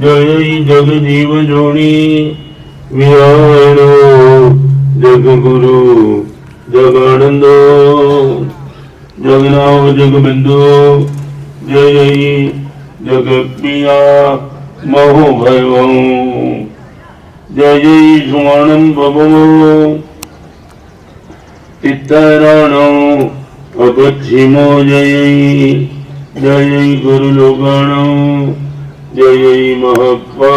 जय जग जीव जोड़ी विहारो जग गुरु जगानंद जगनाव जग बिंदु जय जग प्रिया महो भैव जय जय सुमानंद भवो चित्तराणो अपच्छिमो जय जय गुरु लोकाणो जय महप्पा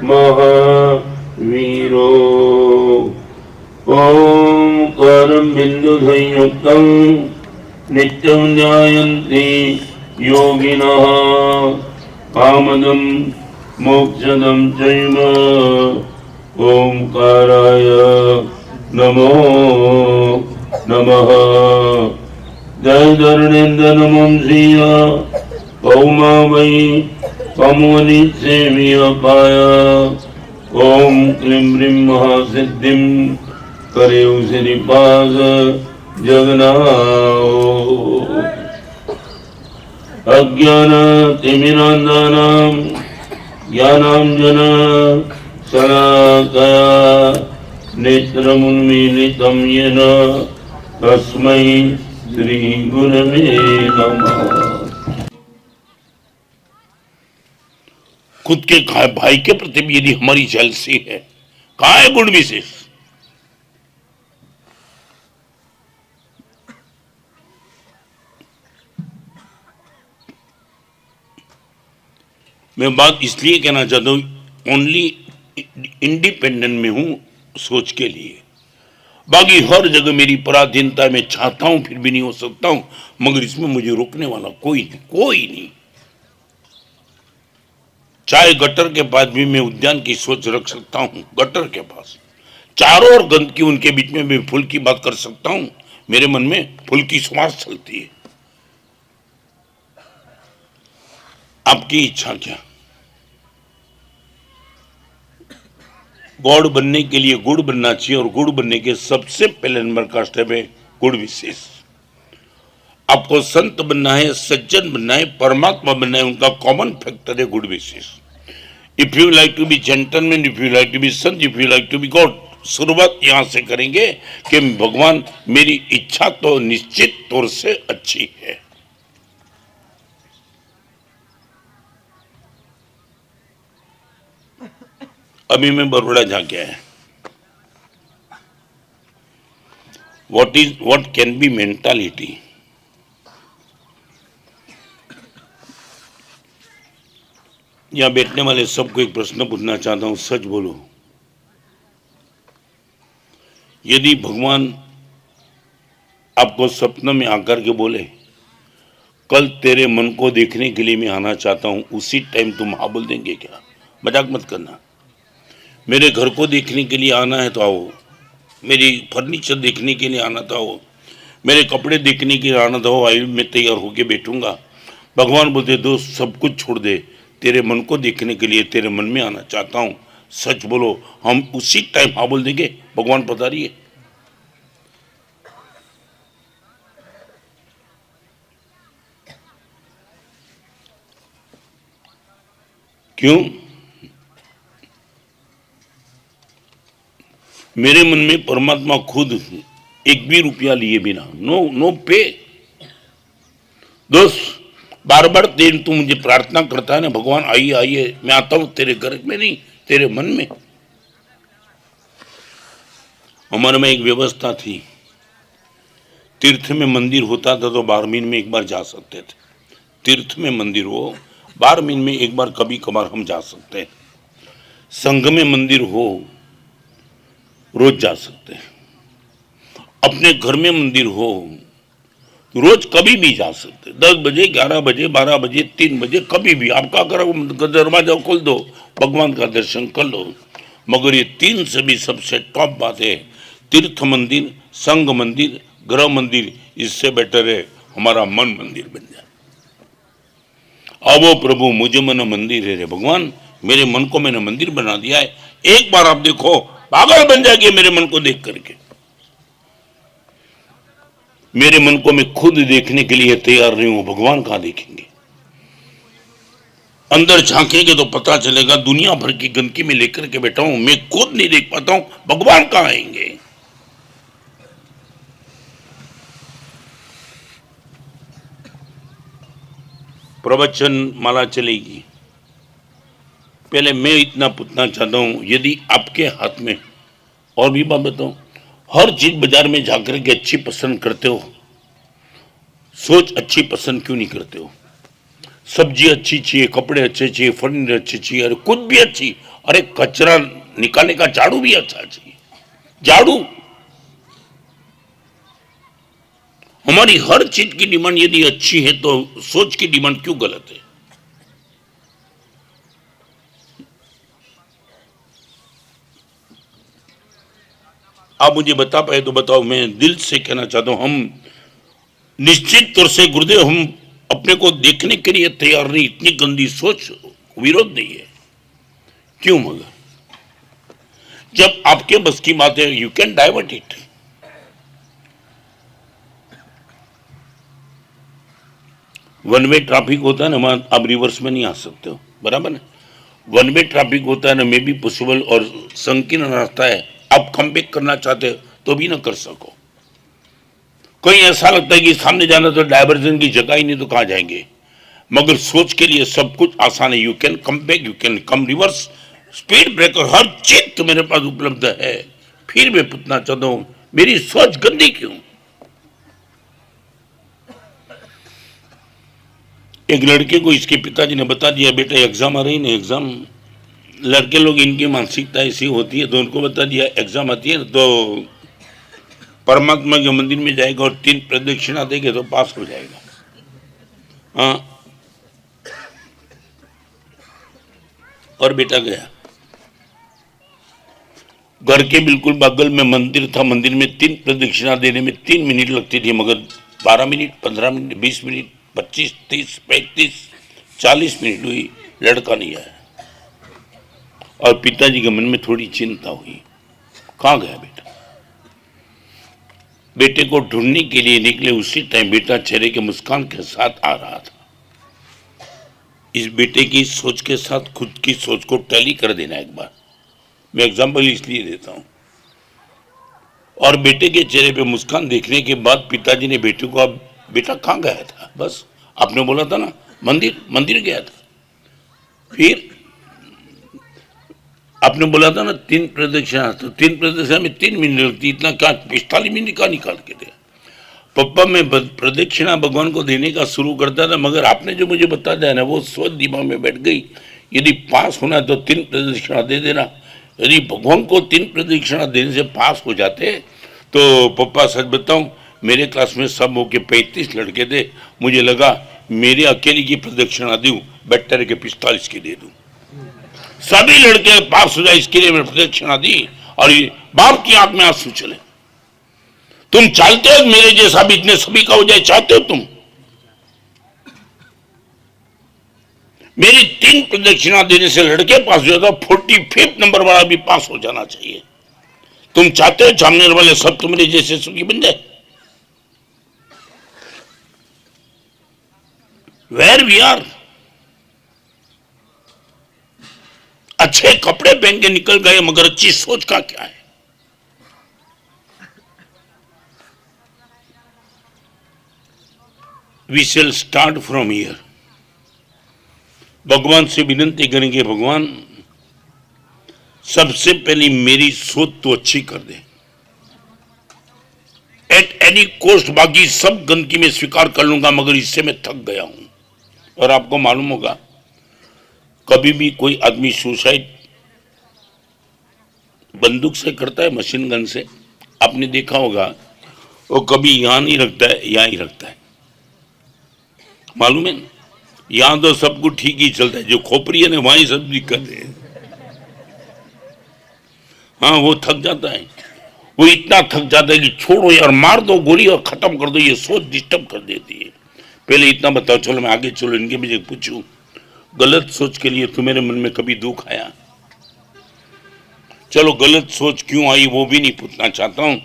महावीरो ओंकारं बिंदु संयुक्तं नित्यं ध्यायन्ति योगिनः कामदं मोक्षदं चैव ओंकाराय नमो नमः जय धरणेन्द्र नमः श्रीय पौमा वै पमोनि सेव्य पाय ओम क्लीं ह्रीं महासिद्धिं करेउ श्रीपाद जगन्नाथ अज्ञानतिमिरान्धानां ज्ञानाञ्जन शलाकया नेत्रमुन्मीलितं येन तस्मै श्री गुरवे नमः। खुद के भाई के प्रति भी यदि हमारी जेलसी है, कहाँ है गुण विशेष? मैं बात इसलिए कहना चाहता हूं, ओनली इंडिपेंडेंट में हूं सोच के लिए, बाकी हर जगह मेरी पराधीनता में चाहता हूं फिर भी नहीं हो सकता हूं, मगर इसमें मुझे रोकने वाला कोई नहीं। चाहे गटर के पास भी मैं उद्यान की सोच रख सकता हूं, गटर के पास चारों ओर गंदगी, उनके बीच में मैं फूल की बात कर सकता हूं, मेरे मन में फूल की सुवास चलती है। आपकी इच्छा क्या? गॉड बनने के लिए गुड़ बनना चाहिए, और गुड़ बनने के सबसे पहले नंबर का स्टेप है गुड़ विशेष। आपको संत बनना है, सज्जन बनना है, परमात्मा बनना है, उनका कॉमन फैक्टर है गुड़ विशेष। If you like to be gentleman, if you like to be संत, if you like to be God, शुरुआत यहां से करेंगे कि भगवान मेरी इच्छा तो निश्चित तौर से अच्छी है। अभी मैं बड़ौदा जाके आया। what can be mentality? यहां बैठने वाले सबको एक प्रश्न पूछना चाहता हूं, सच बोलो। यदि भगवान आपको सपने में आकर के बोले कल तेरे मन को देखने के लिए मैं आना चाहता हूं, उसी टाइम तुम हाँ बोल देंगे क्या? मजाक मत करना। मेरे घर को देखने के लिए आना है तो आओ, मेरी फर्नीचर देखने के लिए आना था हो, मेरे कपड़े देखने के लिए आना था हो, आई मैं तैयार होके बैठूंगा। भगवान बोलते दोस्त सब कुछ छोड़ दे, तेरे मन को देखने के लिए तेरे मन में आना चाहता हूं, सच बोलो। हम उसी टाइम हाँ बोल देंगे, भगवान बता रही है। क्यों? मेरे मन में परमात्मा खुद एक भी रुपया लिए बिना, नो पे। दोस्त बार बार तू मुझे प्रार्थना करता है ना, भगवान आइए आइए, मैं आता हूं तेरे घर में नहीं, तेरे मन में। हमारे में एक व्यवस्था थी, तीर्थ में मंदिर होता था तो 12 महीने में एक बार जा सकते थे। तीर्थ में मंदिर हो 12 महीने में एक बार कभी कभार हम जा सकते हैं। संघ में मंदिर हो रोज जा सकते हैं। अपने घर में मंदिर हो रोज कभी भी जा सकते, 10 बजे 11 बजे 12 बजे 3 बजे कभी भी आपका घर दरवाजा खोल दो, भगवान का दर्शन कर लो। मगर ये 3 से भी सबसे टॉप बात है, तीर्थ मंदिर, संघ मंदिर, गृह मंदिर, इससे बेटर है हमारा मन मंदिर बन जाए। आवो प्रभु मुझे मन मंदिर है रे भगवान, मेरे मन को मैंने मंदिर बना दिया है। एक बार आप देखो पागल बन जाएगी मेरे मन को देख करके। मेरे मन को मैं खुद देखने के लिए तैयार नहीं हूं, भगवान कहां देखेंगे। अंदर झांकेंगे तो पता चलेगा दुनिया भर की गंदगी में लेकर के बैठा हूं, मैं खुद नहीं देख पाता हूं, भगवान कहां आएंगे। प्रवचन माला चलेगी। पहले मैं इतना पूछना चाहता हूं, यदि आपके हाथ में, और भी बात बताऊं, हर चीज बाजार में जाकर के अच्छी पसंद करते हो, सोच अच्छी पसंद क्यों नहीं करते हो? सब्जी अच्छी चाहिए, कपड़े अच्छे चाहिए, फर्नीचर अच्छे चाहिए, अरे कुछ भी अच्छी, अरे कचरा निकालने का झाड़ू भी अच्छा चाहिए। झाड़ू, हमारी हर चीज की डिमांड यदि अच्छी है तो सोच की डिमांड क्यों गलत है? आप मुझे बता पाए तो बताओ। मैं दिल से कहना चाहता हूं, हम निश्चित तौर से गुरुदेव, हम अपने को देखने के लिए तैयार नहीं, इतनी गंदी सोच, विरोध नहीं है। क्यों? मगर जब आपके बस की बात है, you can divert it. One way traffic होता है ना, आप रिवर्स में नहीं आ सकते हो, बराबर ना? वन वे ट्रैफिक होता है ना, मे भी पॉसिबल, और संकीर्ण रास्ता है, आप कम बैक करना चाहते हो तो भी ना कर सको। कहीं ऐसा लगता है कि सामने जाना तो डाइवर्जन की जगह ही नहीं, तो कहां जाएंगे? मगर सोच के लिए सब कुछ आसान है। You can come back, you can come reverse, speed breaker, हर चीज तो मेरे पास उपलब्ध है। फिर मैं पूछना चाहता हूं, मेरी सोच गंदी क्यों? एक लड़के को इसके पिताजी ने बता दिया, बेटा एग्जाम आ रही ना, एग्जाम, लड़के लोग इनकी मानसिकता ऐसी होती है, तो उनको बता दिया एग्जाम आती है तो परमात्मा के मंदिर में जाएगा और 3 प्रदक्षिणा देंगे तो पास हो जाएगा। हाँ, और बेटा गया। घर के बिल्कुल बगल में मंदिर था, मंदिर में 3 प्रदक्षिणा देने में 3 मिनट लगती थी, मगर 12 मिनट, 15 मिनट, 20 मिनट, 25, 30, 35, 40 मिनट हुई, लड़का नहीं आया। और पिताजी के मन में थोड़ी चिंता हुई, कहां गया बेटा? बेटे को ढूंढने के लिए निकले, उसी टाइम बेटा चेहरे के मुस्कान के साथ आ रहा था। इस बेटे की सोच के साथ खुद की सोच को टैली कर देना। एक बार मैं एग्जांपल इसलिए देता हूं। और बेटे के चेहरे पे मुस्कान देखने के बाद पिताजी ने बेटे को, अब बेटा कहां गया था? बस आपने बोला था ना मंदिर गया था। फिर आपने बोला था ना 3 प्रदक्षिणा, तो 3 प्रदक्षिणा में 3 मिनट लगती, इतना क्या 45 मिनट का निकाल के दे? पप्पा मैं प्रदक्षिणा भगवान को देने का शुरू करता था, मगर आपने जो मुझे बता दिया ना, वो सोच दिमाग में बैठ गई। यदि पास होना है तो 3 प्रदक्षिणा दे देना। यदि भगवान को 3 प्रदक्षिणा देने से पास हो जाते तो पप्पा सच बताऊं, मेरे क्लास में सब होके 35 लड़के थे, मुझे लगा मेरे अकेले की प्रदक्षिणा दूं, बेटर के 45 की दे दूं। सभी लड़के पास हो जाए इसके लिए मैंने प्रदक्षिणा दी, और बाप की आंख में आंसू चले। तुम चाहते हो मेरे जैसा भी इतने सभी का हो जाए? चाहते हो तुम? मेरी 3 प्रदक्षिणा देने से लड़के पास हो जाता, 45 नंबर वाला भी पास हो जाना चाहिए। तुम चाहते हो सामने वाले सब तुम्हारे जैसे सुखी बन जाए? Where we are. अच्छे कपड़े पहन के निकल गए, मगर अच्छी सोच का क्या है? We shall start from here. भगवान से विनती करेंगे, भगवान सबसे पहले मेरी सोच तो अच्छी कर दे, एट एनी कॉस्ट। बाकी सब गंदगी में स्वीकार कर लूंगा, मगर इससे मैं थक गया हूं। और आपको मालूम होगा, कभी भी कोई आदमी सुसाइड बंदूक से करता है, मशीन गन से, आपने देखा होगा, वो कभी यहां नहीं रखता है, यहां ही रखता है। मालूम है? यहां तो सब कुछ ठीक ही चलता है, जो खोपड़ी है ना, वहीं सब दिक्कत है। हाँ, वो थक जाता है, वो इतना थक जाता है कि छोड़ो यार, मार दो गोली और खत्म कर दो, ये सोच डिस्टर्ब कर देती है। पहले इतना बताओ, चलो मैं आगे चलो, इनके मुझे पूछूं, गलत सोच के लिए तुम्हारे मन में कभी दुख आया? चलो गलत सोच क्यों आई वो भी नहीं पूछना चाहता हूं,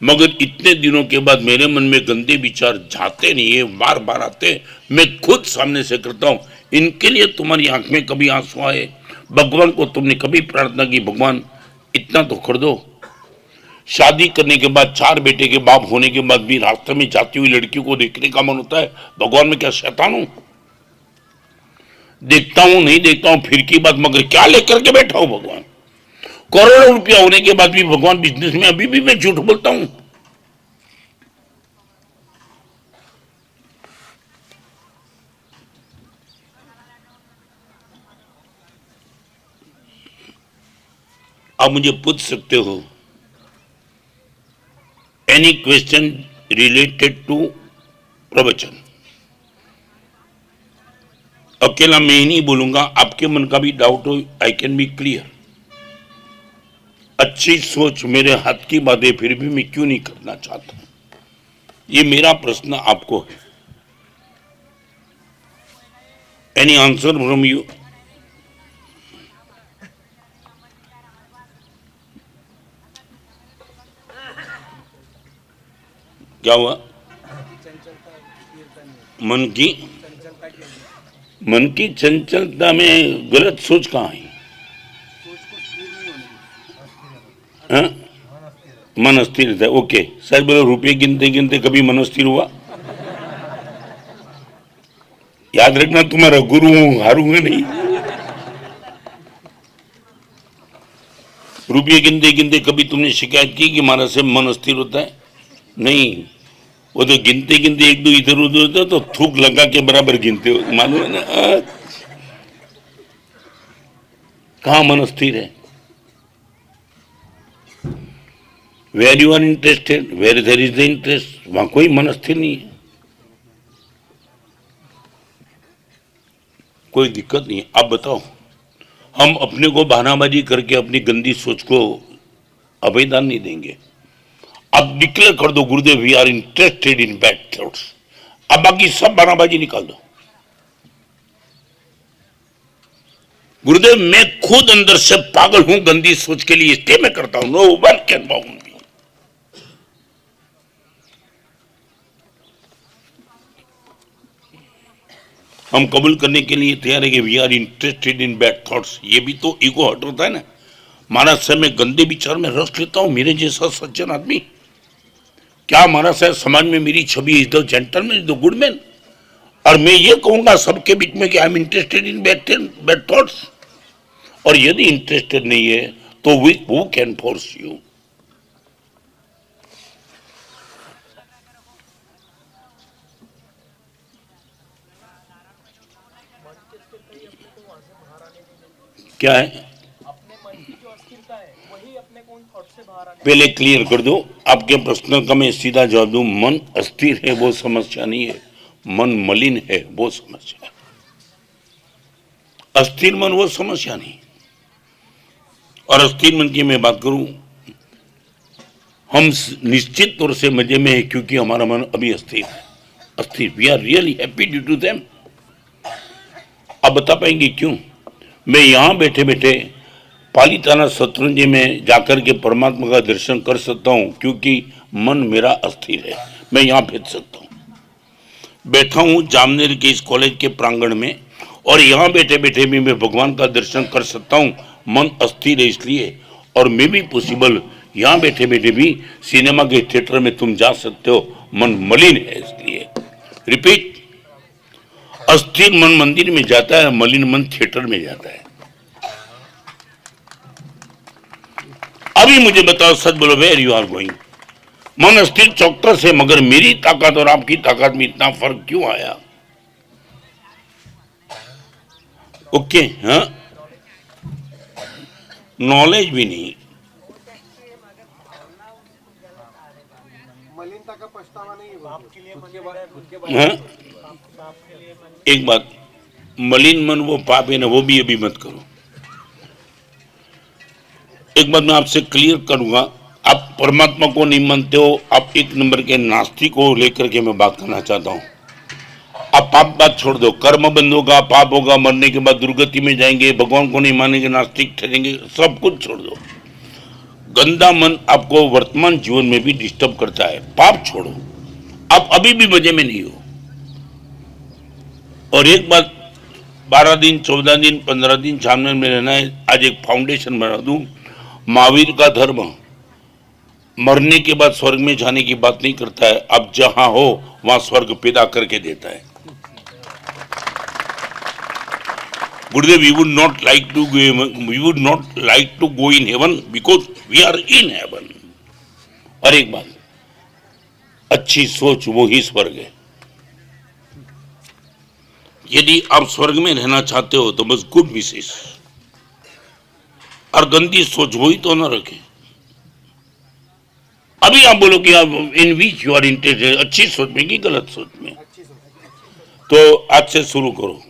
मगर इतने दिनों के बाद मेरे मन में गंदे विचार जाते नहीं है, बार बार आते, मैं खुद सामने से करता हूं, इनके लिए तुम्हारी आंख में कभी आंसू आए? भगवान को तुमने कभी प्रार्थना की भगवान इतना तो कर दो? शादी करने के बाद 4 बेटे के बाप होने के बाद भी रास्ते में जाती हुई लड़कियों को देखने का मन होता है? भगवान में क्या शैतान हूं? देखता हूं नहीं देखता हूं फिर की बात, मगर क्या लेकर के बैठा हूं भगवान? करोड़ों रुपया होने के बाद भी भगवान बिजनेस में अभी भी मैं झूठ बोलता हूं। आप मुझे पूछ सकते हो एनी क्वेश्चन रिलेटेड टू प्रवचन। अकेला मैं ही नहीं बोलूंगा, आपके मन का भी डाउट हो, आई कैन बी क्लियर। अच्छी सोच मेरे हाथ की बात है, फिर भी मैं क्यों नहीं करना चाहता? ये मेरा प्रश्न आपको है। Any answer from you? क्या हुआ? मन की चंचलता में गलत सोच कहाँ है? हाँ? मन अस्थिर रहता है। ओके, सर बोलो, रुपये गिनते गिनते कभी मन अस्थिर हुआ? याद रखना, तुम्हारा गुरु हूं, हारूंगा नहीं। रुपये गिनते गिनते कभी तुमने शिकायत की कि हमारा से मन अस्थिर होता है? नहीं, वो तो गिनते गिनते 1 2 इधर उधर होता तो थूक लगा के बराबर गिनते हो, मालूम है ना? कहां मन स्थिर है? Where you are interested, where there is the interest, वहां कोई मन स्थिर नहीं है, कोई दिक्कत नहीं है। आप बताओ, हम अपने को बहानाबाजी करके अपनी गंदी सोच को अभयदान नहीं देंगे। अब डिक्लेयर कर दो, Gurudev we are interested in bad thoughts. अब बाकी सब बहानाबाजी निकाल दो। गुरुदेव मैं खुद अंदर से पागल हूं गंदी सोच के लिए, इसलिए मैं करता हूं। No one can bound me. हम कबूल करने के लिए तैयार है कि we are interested in bad thoughts. ये भी तो ईगो हट होता है ना। महाराज साहब मैं गंदे विचार में रस लेता हूं, मेरे जैसा सज्जन आदमी। क्या महाराज साहब समाज में मेरी छवि is the gentleman, is the good man, और मैं ये कहूंगा सबके बीच में कि I am interested in bad thoughts? और यदि इंटरेस्टेड नहीं है तो हु कैन फोर्स यू? क्या है? अपने मन की जो अस्थिरता है वही अपने को उन थॉट से बाहर आने। पहले क्लियर कर दो, आपके प्रश्न का मैं सीधा जवाब दूं। मन अस्थिर है वो समस्या नहीं है, मन मलिन है वो समस्या है। अस्थिर मन वो समस्या नहीं। और अस्थिर मन की मैं बात करूं, हम निश्चित तौर से मजे में है क्योंकि हमारा मन अभी अस्थिर है। अस्थिर, we are really happy due to them. आप बता पाएंगे क्यों? मैं यहां बैठे बैठे पालीताना शतरंजी में जाकर के परमात्मा का दर्शन कर सकता हूं क्योंकि मन मेरा अस्थिर है। मैं यहां भेज सकता हूं। बैठा हूं जामनेर के इस कॉलेज के प्रांगण में, और यहां बैठे बैठे भी मैं भगवान का दर्शन कर सकता हूं। मन अस्थिर है इसलिए, और मैं भी पॉसिबल यहां बैठे बैठे भी सिनेमा के थिएटर में तुम जा सकते हो, मन मलिन है इसलिए। रिपीट, अस्थिर मन मंदिर में जाता है, मलिन मन थिएटर में जाता है। अभी मुझे बताओ, सच बोलो, वेयर यू आर गोइंग? मन अस्थिर चौकस है, मगर मेरी ताकत और आपकी ताकत में इतना फर्क क्यों आया? ओके, हाँ, नॉलेज भी नहीं। मलिनता का पछतावा नहीं हाँ? एक बात, मलिन मन वो पाप है ना, वो भी अभी मत करो। एक बात मैं आपसे क्लियर करूंगा, आप परमात्मा को नहीं मानते हो, आप 1 नंबर के नास्तिक को लेकर के मैं बात करना चाहता हूं। आप पाप बात छोड़ दो, कर्म बंद होगा, पाप होगा, मरने के बाद दुर्गति में जाएंगे, भगवान को नहीं मानेंगे, नास्तिक ठहरेंगे, सब कुछ छोड़ दो। गंदा मन आपको वर्तमान जीवन में भी डिस्टर्ब करता है। पाप छोड़ो, आप अभी भी मजे में नहीं हो। और एक बात 12 दिन, 14 दिन, 15 दिन झामनेर में रहना है। आज एक फाउंडेशन बना दूं। महावीर का धर्म मरने के बाद स्वर्ग में जाने की बात नहीं करता है, अब जहां हो वहां स्वर्ग पैदा करके देता है। Gurudev, we would not like to go in heaven because we are in heaven. और एक बात, अच्छी सोच वो ही स्वर्ग है। यदि आप स्वर्ग में रहना चाहते हो तो बस गुड विशेष, और गंदी सोच वही तो ना रखें। अभी आप बोलो कि आप इन विच यू आर इंटरेस्टेड, अच्छी सोच में कि गलत सोच में, तो आज से शुरू करो।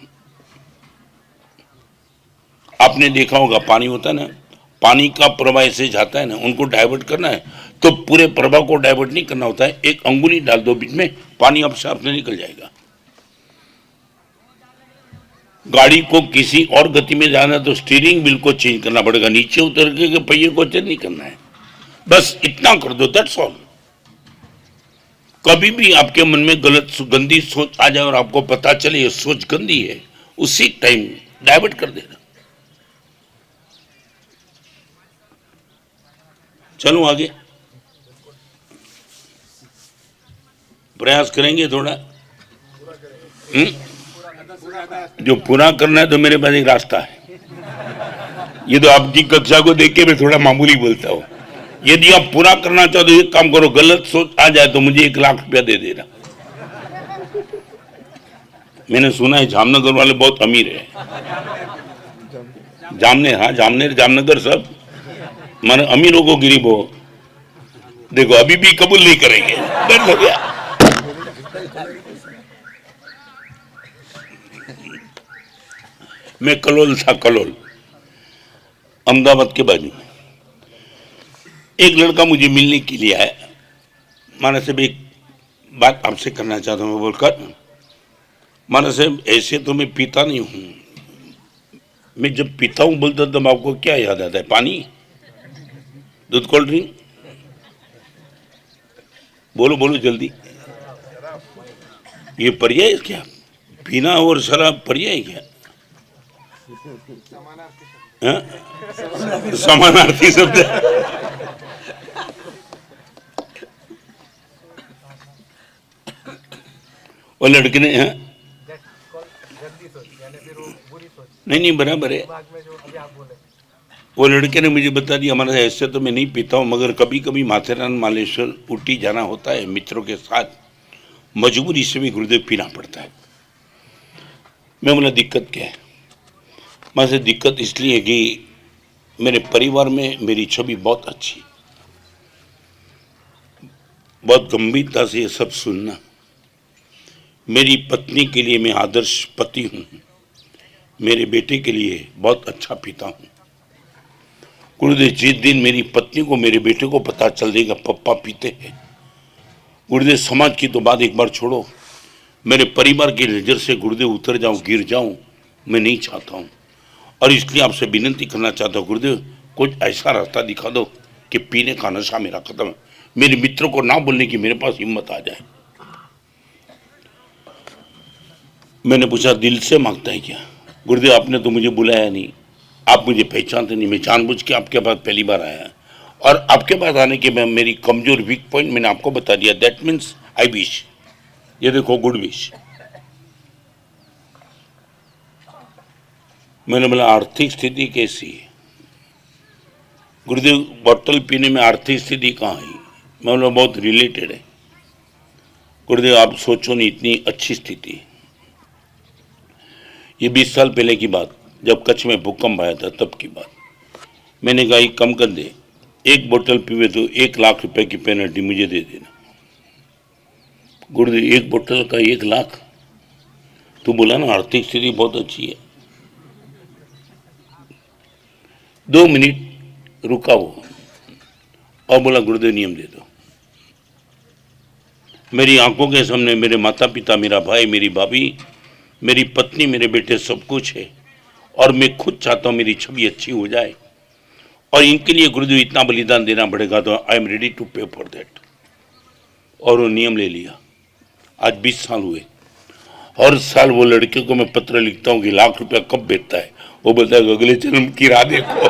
आपने देखा होगा पानी होता है ना, पानी का प्रवाह ऐसे जाता है ना, उनको डाइवर्ट करना है तो पूरे प्रवाह को डाइवर्ट नहीं करना होता है, एक अंगुली डाल दो बीच में, पानी अपने आप निकल जाएगा। गाड़ी को किसी और गति में जाना तो स्टीयरिंग व्हील को चेंज करना पड़ेगा, नीचे उतर के पहिए को चेंज नहीं करना है, बस इतना कर दो, दैट्स ऑल। कभी भी आपके मन में गंदी सोच आ जाए और आपको पता चले ये सोच गंदी है, उसी टाइम डाइवर्ट कर देना। चलो आगे प्रयास करेंगे थोड़ा। जो पूरा करना है तो मेरे पास एक रास्ता है। ये तो आपकी कक्षा को देख के मैं थोड़ा मामूली बोलता हूँ। यदि आप पूरा करना चाहो तो एक काम करो, गलत सोच आ जाए तो मुझे 1 लाख रुपया दे देना। मैंने सुना है जामनगर वाले बहुत अमीर है। जामनगर सब माने अमीरों को गरीब हो। देखो अभी भी कबूल नहीं करेंगे, डर लग गया। मैं कलोल था, कलोल अहमदाबाद के बाजू में। एक लड़का मुझे मिलने के लिए आया, माना साहब एक बात आपसे करना चाहता हूँ। बोलकर, माना साहब ऐसे तो मैं पीता नहीं हूँ, मैं जब पीता हूँ बोलता तब आपको क्या याद आता है? पानी, दूध, कोल्ड ड्रिंक? बोलो बोलो जल्दी। ये पर्याय है क्या? पीना और शराब पर्याय क्या? समानार्थी शब्द है। वो लड़के ने नहीं बराबर है। वो लड़के ने मुझे बता दिया, हमारा ऐसे तो मैं नहीं पीता हूँ, मगर कभी कभी माथेरान मालेश्वर ऊटी जाना होता है मित्रों के साथ, मजबूरी से भी गुरुदेव पीना पड़ता है। मैं बोला दिक्कत क्या है? मैं से दिक्कत इसलिए कि मेरे परिवार में मेरी छवि बहुत अच्छी, बहुत गंभीरता से ये सब सुनना। मेरी पत्नी के लिए मैं आदर्श पति हूँ, मेरे बेटे के लिए बहुत अच्छा पिता हूँ। गुरुदेव जिस दिन मेरी पत्नी को मेरे बेटे को पता चल देगा पप्पा पीते हैं, गुरुदेव समाज की तो बात एक बार छोड़ो, मेरे परिवार की नज़र से गुरुदेव उतर जाऊं, गिर जाऊं, मैं नहीं चाहता हूं। और इसलिए आपसे विनती करना चाहता हूं, गुरुदेव कुछ ऐसा रास्ता दिखा दो कि पीने का नशा मेरा खत्म है, मेरे मित्रों को ना बोलने की मेरे पास हिम्मत आ जाए। मैंने पूछा दिल से मांगता है क्या? गुरुदेव आपने तो मुझे बुलाया नहीं, आप मुझे पहचानते नहीं, मैं जानबूझ के आपके पास पहली बार आया, और आपके पास आने के मैं मेरी कमजोर वीक पॉइंट मैंने आपको बता दिया, दैट मीन्स आई विश। ये देखो गुड विश। मैंने बोला आर्थिक स्थिति कैसी है? गुरुदेव बोतल पीने में आर्थिक स्थिति कहाँ है? मैं बोला बहुत रिलेटेड है। गुरुदेव आप सोचो नहीं, इतनी अच्छी स्थिति। ये 20 साल पहले की बात, जब कच्छ में भूकंप आया था तब की बात। मैंने कहा कम कर दे, एक बोतल पीवे तो 1 लाख रुपए की पेनल्टी मुझे दे देना। गुरुदेव एक बोतल का 1 लाख? तो बोला ना आर्थिक स्थिति बहुत अच्छी है। 2 मिनट रुका वो और बोला गुरुदेव नियम दे दो। मेरी आंखों के सामने मेरे माता पिता, मेरा भाई, मेरी भाभी, मेरी पत्नी, मेरे बेटे सब कुछ है, और मैं खुद चाहता हूँ मेरी छवि अच्छी हो जाए, और इनके लिए गुरुदेव इतना बलिदान देना पड़ेगा, तो आई एम रेडी टू पे फॉर दैट। और वो नियम ले लिया। आज 20 साल हुए हर साल वो लड़के को मैं पत्र लिखता हूं कि ₹1,00,000 कब बेचता है, वो बोलता है अगले जन्म की राह देखो।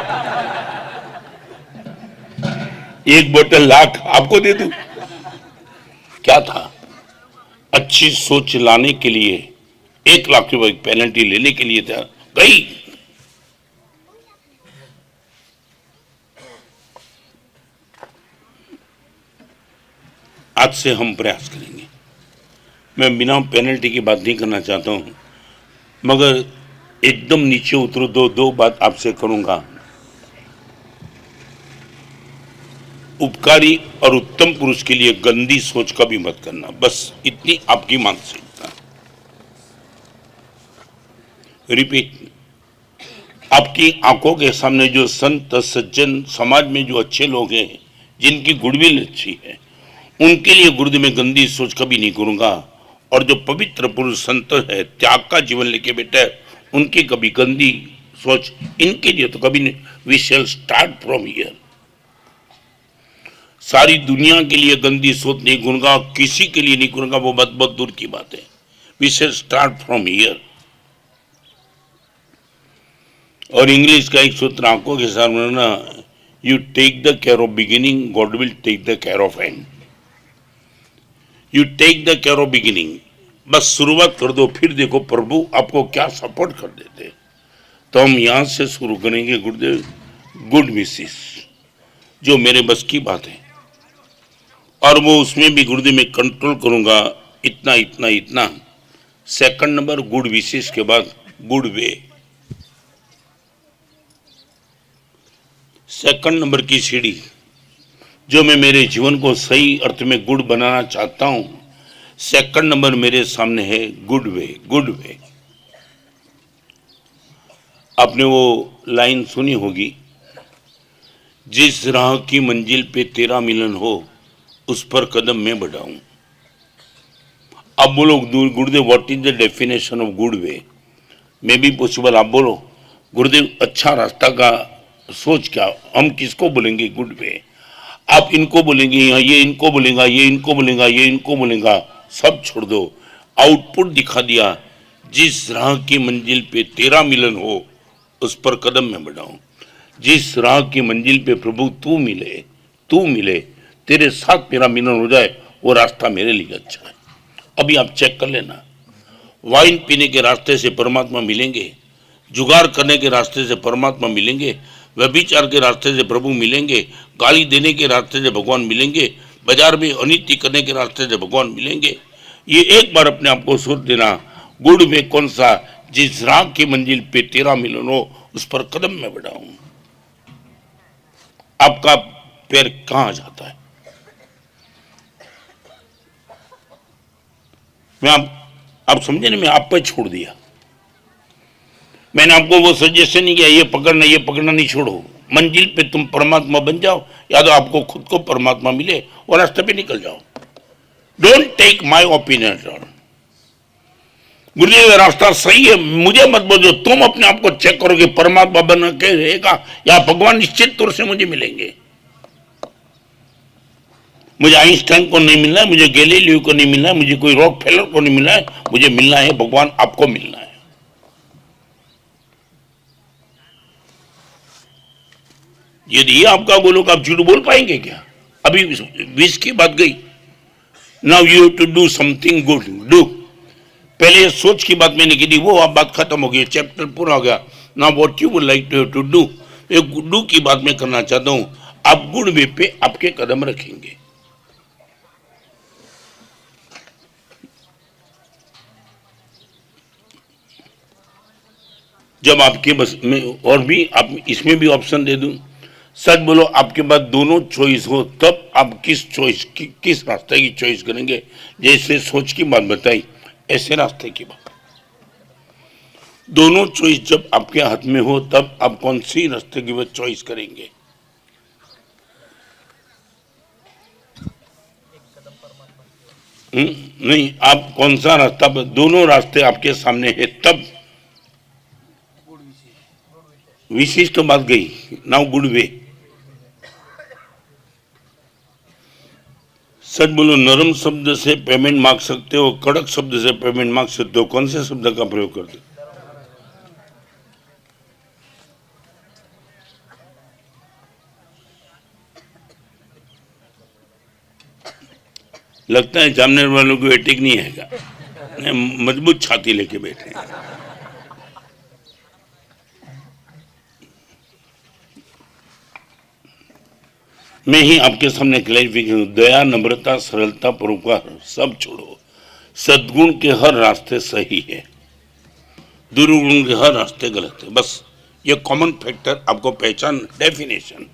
एक बोतल लाख आपको दे दूं। क्या था, अच्छी सोच लाने के लिए ₹1,00,000 की पेनल्टी लेने के लिए था, गई। आज से हम प्रयास करेंगे। मैं बिना पेनल्टी की बात नहीं करना चाहता हूं, मगर एकदम नीचे उतरो, दो बात आपसे करूंगा। उपकारी और उत्तम पुरुष के लिए गंदी सोच कभी मत करना, बस इतनी आपकी मानसिकता। रिपीट, आपकी आंखों के सामने जो संत सज्जन, समाज में जो अच्छे लोग हैं, जिनकी गुडविल अच्छी है, उनके लिए गुरुदेव में गंदी सोच कभी नहीं करूंगा। और जो पवित्र पुरुष संत है, त्याग का जीवन लेके बैठे है, उनकी कभी गंदी सोच इनके लिए तो कभी नहीं। We shall start from here. सारी दुनिया के लिए गंदी सोच नहीं करूंगा, किसी के लिए नहीं करूंगा, वो बहुत बहुत दूर की बात है। We shall start from here. और इंग्लिश का एक सूत्र आंखों के सामने ना, you take the care of beginning, God will take the care of end. You take the care of beginning, बस शुरुआत कर दो, फिर देखो प्रभु आपको क्या सपोर्ट कर देते। तो हम यहां से शुरू करेंगे गुरुदेव, गुड विशेष, जो मेरे बस की बात है, और वो उसमें भी गुरुदेव में कंट्रोल करूंगा, इतना इतना इतना। सेकंड नंबर गुड विशेष के बाद गुड वे। सेकंड नंबर की सीढ़ी जो मैं मेरे जीवन को सही अर्थ में गुड बनाना चाहता हूं, सेकंड नंबर मेरे सामने है गुड वे। गुड वे, आपने वो लाइन सुनी होगी, जिस राह की मंजिल पे तेरा मिलन हो, उस पर कदम मैं बढ़ाऊं। अब बोलो गुरुदेव, what is the definition of good way? May be possible, आप बोलो गुरुदेव, अच्छा रास्ता का सोच क्या, हम किसको बोलेंगे गुड वे? आप इनको बोलेंगे, ये इनको बोलेगा, ये इनको बोलेगा, ये इनको बोलेगा, सब छोड़ दो। आउटपुट दिखा दिया, जिस राह की मंजिल पे तेरा मिलन हो, उस पर कदम मैं बढ़ाऊं। जिस राह की मंजिल पे प्रभु तू मिले, तू मिले, तेरे साथ मेरा मिलन हो जाए, वो रास्ता मेरे लिए अच्छा है। अभी आप चेक कर लेना, वाइन पीने के रास्ते से परमात्मा मिलेंगे, जुगाड़ करने के रास्ते से परमात्मा मिलेंगे, व्यभिचार के रास्ते से प्रभु मिलेंगे, गाली देने के रास्ते से भगवान मिलेंगे, बाजार में अनिति करने के रास्ते से भगवान मिलेंगे। ये एक बार अपने आप को सोच देना, गुड वे कौन सा? जिस राह की मंजिल पे तेरा मिलन हो, उस पर कदम में बढ़ाऊं। आपका पैर कहां जाता है? मैं आप समझे ना, मैं आप पर छोड़ दिया। मैंने आपको वो सजेशन नहीं किया ये पकड़ना नहीं, छोड़ो। मंजिल पे तुम परमात्मा बन जाओ, या तो आपको खुद को परमात्मा मिले और रास्ते पे निकल जाओ। Don't take my opinion. Gurudev रास्ता सही है, मुझे मत बोलो, तुम अपने आप को चेक करोगे परमात्मा बन के रहेगा या भगवान निश्चित तौर से मुझे मिलेंगे। मुझे आइंस्टाइन को नहीं मिलना है, मुझे गैलीलियो को नहीं मिलना है, मुझे कोई रॉक फेलर को नहीं मिलना है, मुझे मिलना है भगवान आपको मिलना है। यदि ये आपका गोलोक, आप झूठ बोल पाएंगे क्या? अभी 20 की बात गई। Now you have to do something good, do. पहले सोच की बात मैंने की थी, वो अब बात खत्म हो गई, चैप्टर पूरा हो गया। Now what you would like to do, एक डू की बात मैं करना चाहता हूं। आप गुड वे पे आपके कदम रखेंगे। जब आपके बस में, और भी आप इसमें भी ऑप्शन दे दूं, सच बोलो, आपके पास दोनों चॉइस हो, तब आप किस रास्ते की चॉइस करेंगे? जैसे सोच की बात बताई, ऐसे रास्ते की बात। दोनों चॉइस जब आपके हाथ में हो, तब आप कौन सी रास्ते की वो चॉइस करेंगे? नहीं, आप कौन सा रास्ता, दोनों रास्ते आपके सामने है, तब विशेष तो बात गई। Now good way. सच बोलो, नरम शब्द से पेमेंट मांग सकते हो, कड़क शब्द से पेमेंट मांग सकते हो, कौन से शब्द का प्रयोग करते हो? लगता है जामनेर वालों को अटैक नहीं आएगा, मजबूत छाती लेके बैठे हैं। मैं ही आपके सामने क्लैरिफिकेशन, दया, नम्रता, सरलता, परोपकार सब छोड़ो। सद्गुण के हर रास्ते सही है, दुर्गुण के हर रास्ते गलत है। बस ये कॉमन फैक्टर आपको पहचान, डेफिनेशन।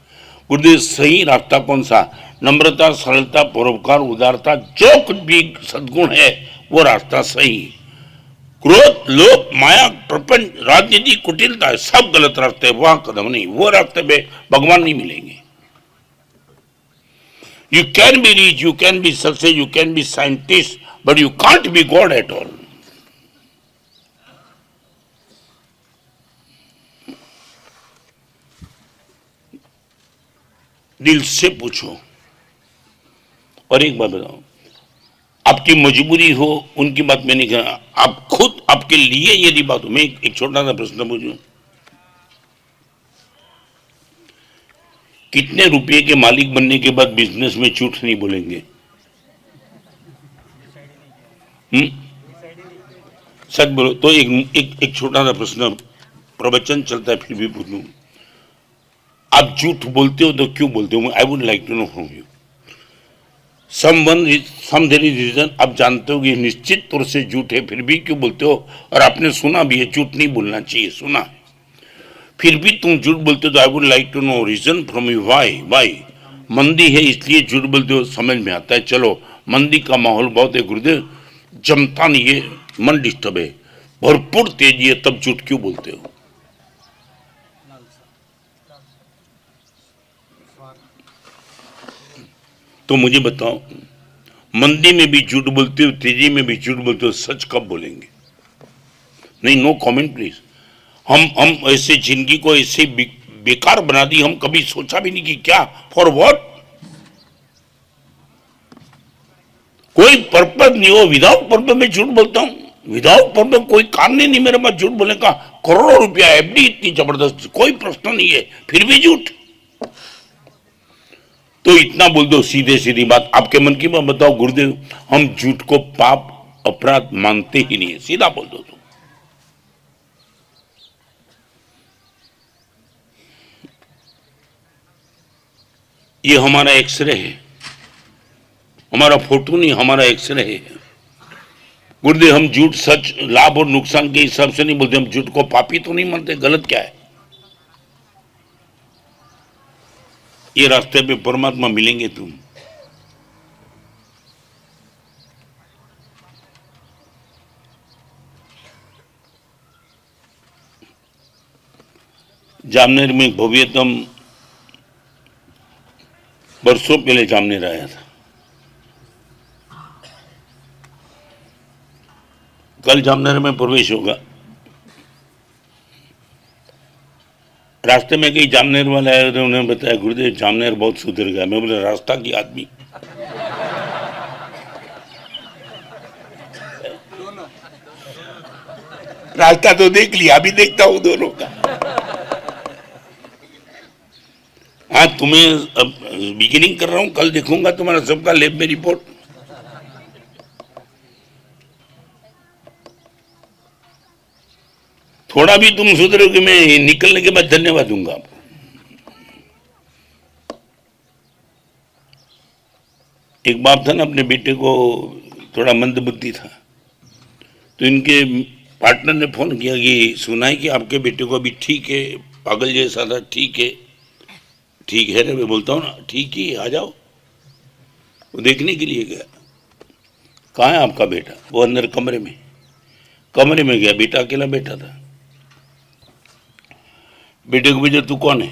गुरुदेव सही रास्ता कौन सा? नम्रता, सरलता, परोपकार, उदारता, जो कुछ भी सद्गुण है वो रास्ता सही। क्रोध, लोभ, माया, प्रपंच, राजनीति, कुटिलता सब गलत रास्ते, वहां कदम नहीं, वो रास्ते में भगवान नहीं मिलेंगे। You can be rich, you can be success, you can be scientist, but you can't be God at all. दिल से पूछो। और एक बात बताओ, आपकी मजबूरी हो उनकी बात मैं नहीं कर रहा, आप खुद आपके लिए यदि बात हो। मैं एक छोटा सा प्रश्न पूछूं, कितने रुपए के मालिक बनने के बाद बिजनेस में झूठ नहीं बोलेंगे? सच बोलो तो एक छोटा सा प्रश्न, प्रवचन चलता है फिर भी पूछूं, आप झूठ बोलते हो तो क्यों बोलते हो? I would like to know from you. Some there is reason, आप जानते हो कि निश्चित तौर से झूठ है, फिर भी क्यों बोलते हो? और आपने सुना भी है झूठ नहीं बोलना चाहिए, सुना है, फिर भी तुम झूठ बोलते हो। तो I would like to know reason from you, why? मंदी है इसलिए झूठ बोलते हो, समझ में आता है। चलो मंदी का माहौल बहुत है गुरुदेव, जमता नहीं है, मन डिस्टर्ब है, भरपूर तेजी है, तब झूठ क्यों बोलते हो? तो मुझे बताओ, मंदी में भी झूठ बोलते हो, तेजी में भी झूठ बोलते हो, सच कब बोलेंगे? नहीं, नो कमेंट प्लीज। हम ऐसे जिंदगी को ऐसे बेकार बना दी, हम कभी सोचा भी नहीं कि क्या, फॉर व्हाट? कोई पर्पज नहीं हो, विदाउट पर्पज में झूठ बोलता हूं, विदाउट पर्पज कोई कारण नहीं मेरे पास झूठ बोलने का। करोड़ों रुपया एफडी इतनी जबरदस्त, कोई प्रश्न नहीं है, फिर भी झूठ। तो इतना बोल दो, सीधे सीधी बात आपके मन की बात बताओ गुरुदेव, हम झूठ को पाप अपराध मानते ही नहीं है, सीधा बोल दो तुम। ये हमारा एक्सरे है, हमारा फोटो नहीं, हमारा एक्सरे है गुरुदेव। हम झूठ सच, लाभ और नुकसान के हिसाब से नहीं बोलते, हम झूठ को पापी तो नहीं मानते, गलत क्या है? ये रास्ते पे परमात्मा मिलेंगे तुम। जामनेर में भव्यतम, बरसों पहले जामनेर आया था, कल जामनेर में प्रवेश होगा। रास्ते में कई जामनेर वाले आए थे, उन्होंने बताया गुरुदेव जामनेर बहुत सुधर गया। मैं बोला रास्ता की आदमी, रास्ता तो देख लिया, अभी देखता हूं दोनों का। आज तुम्हें बिगिनिंग कर रहा हूं, कल देखूंगा तुम्हारा सबका लैब में रिपोर्ट। थोड़ा भी तुम सुधरोगे, मैं निकलने के बाद धन्यवाद दूंगा आपको। एक बाप था ना, अपने बेटे को थोड़ा मंद बुद्धि था, तो इनके पार्टनर ने फोन किया कि सुना है कि आपके बेटे को अभी ठीक है, पागल जैसा था, ठीक है। ठीक है रे, मैं बोलता हूँ ना ठीक ही, आ जाओ। वो देखने के लिए गया, कहाँ है आपका बेटा? वो अंदर कमरे में गया, बेटा अकेला बैठा था। बेटे को पूछा तू कौन है?